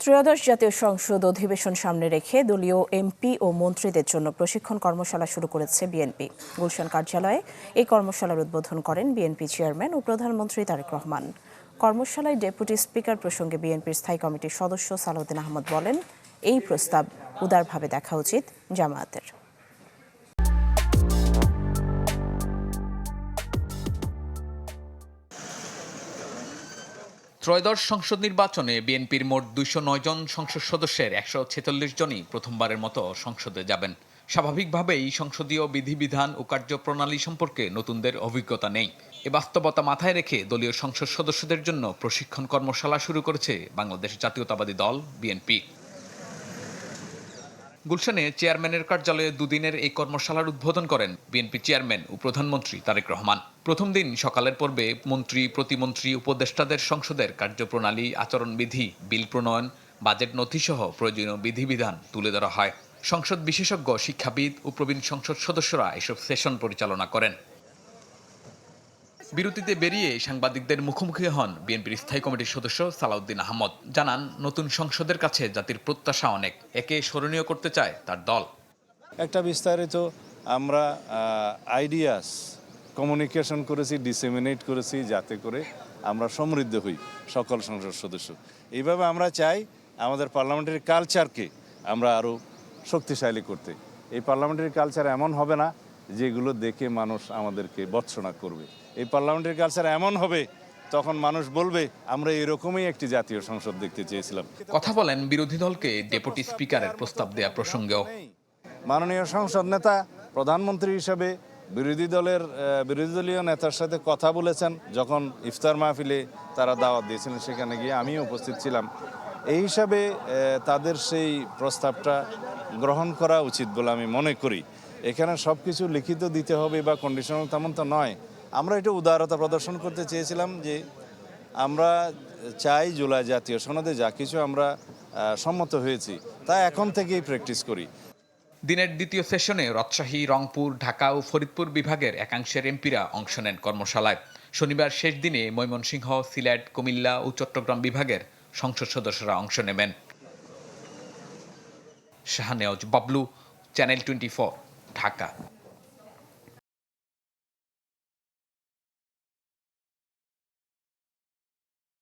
ত্রয়োদশ জাতীয় সংসদ অধিবেশন সামনে রেখে দলীয় এমপি ও মন্ত্রীদের জন্য প্রশিক্ষণ কর্মশালা শুরু করেছে বিএনপি। গুলশান কার্যালয়ে এই কর্মশালার উদ্বোধন করেন বিএনপি চেয়ারম্যান ও প্রধানমন্ত্রী তারেক রহমান। কর্মশালায় ডেপুটি স্পিকার প্রসঙ্গে বিএনপির স্থায়ী কমিটির সদস্য সালাউদ্দিন আহমদ বলেন, এই প্রস্তাব উদারভাবে দেখা উচিত জামায়াতের। ত্রয়োদশ সংসদ নির্বাচনে বিএনপির মোট ২০৯ জন সংসদ সদস্যের ১৪৬ জনই প্রথমবারের মতো সংসদে যাবেন। স্বাভাবিকভাবেই সংসদীয় বিধিবিধান ও কার্যপ্রণালী সম্পর্কে নতুনদের অভিজ্ঞতা নেই। এ বাস্তবতা মাথায় রেখে দলীয় সংসদ সদস্যদের জন্য প্রশিক্ষণ কর্মশালা শুরু করেছে বাংলাদেশ জাতীয়তাবাদী দল বিএনপি। গুলশানে চেয়ারম্যানের কার্যালয়ে দুদিনের এই কর্মশালার উদ্বোধন করেন বিএনপি চেয়ারম্যান ও প্রধানমন্ত্রী তারেক রহমান। প্রথম দিন সকালের পর্বে মন্ত্রী, প্রতিমন্ত্রী, উপদেষ্টাদের সংসদের কার্যপ্রণালী, আচরণবিধি, বিল প্রণয়ন, বাজেট নথিসহ প্রয়োজনীয় বিধিবিধান তুলে ধরা হয়। সংসদ বিশেষজ্ঞ, শিক্ষাবিদ ও প্রবীণ সংসদ সদস্যরা এসব সেশন পরিচালনা করেন। বিরতিতে বেরিয়ে সাংবাদিকদের মুখোমুখি হন বিএনপির স্থায়ী কমিটির সদস্য সালাউদ্দিন আহমদ। জানান, নতুন সংসদের কাছে জাতির প্রত্যাশা অনেক, একে স্মরণীয় করতে চায় তার দল। একটা বিস্তারিত আমরা আইডিয়াস কমিউনিকেশন করেছি, ডিসেমিনেট করেছি, যাতে করে আমরা সমৃদ্ধ হই সকল সংসদ সদস্য। এইভাবে আমরা চাই আমাদের পার্লামেন্টারি কালচারকে আমরা আরও শক্তিশালী করতে। এই পার্লামেন্টারি কালচার এমন হবে না যেগুলো দেখে মানুষ আমাদেরকে ভর্ৎসনা করবে। এই পার্লামেন্টারি কালচার এমন হবে তখন মানুষ বলবে আমরা এরকমই একটি জাতীয় সংসদ দেখতে চেয়েছিলাম। কথা বলেন বিরোধী দলকে ডেপুটি স্পিকারের প্রস্তাব দেয়া প্রসঙ্গেও। মাননীয় সংসদ নেতা প্রধানমন্ত্রী হিসেবে বিরোধী দলীয় নেতার সাথে কথা বলেছেন। যখন ইফতার মাহফিলে তারা দাওয়াত দিয়েছিলেন, সেখানে গিয়ে আমিও উপস্থিত ছিলাম। এই হিসাবে তাদের সেই প্রস্তাবটা গ্রহণ করা উচিত বলে আমি মনে করি। এখানে সব কিছু লিখিত দিতে হবে বা কন্ডিশনাল, তেমন তো নয়। আমরা একটু উদারতা প্রদর্শন করতে চেয়েছিলাম যে আমরা চাই জুলাই জাতীয় সনদে যা কিছু আমরা সম্মত হয়েছি তা এখন থেকেই প্র্যাকটিস করি। দিনের দ্বিতীয় সেশনে রাজশাহী, রংপুর, ঢাকা ও ফরিদপুর বিভাগের একাংশের এমপিরা অংশ নেন কর্মশালায়। শনিবার শেষ দিনে ময়মনসিংহ, সিলেট, কুমিল্লা ও চট্টগ্রাম বিভাগের সংসদ সদস্যরা অংশ নেবেন। শাহনেওয়াজ বাবলু, চ্যানেল 24, ঢাকা।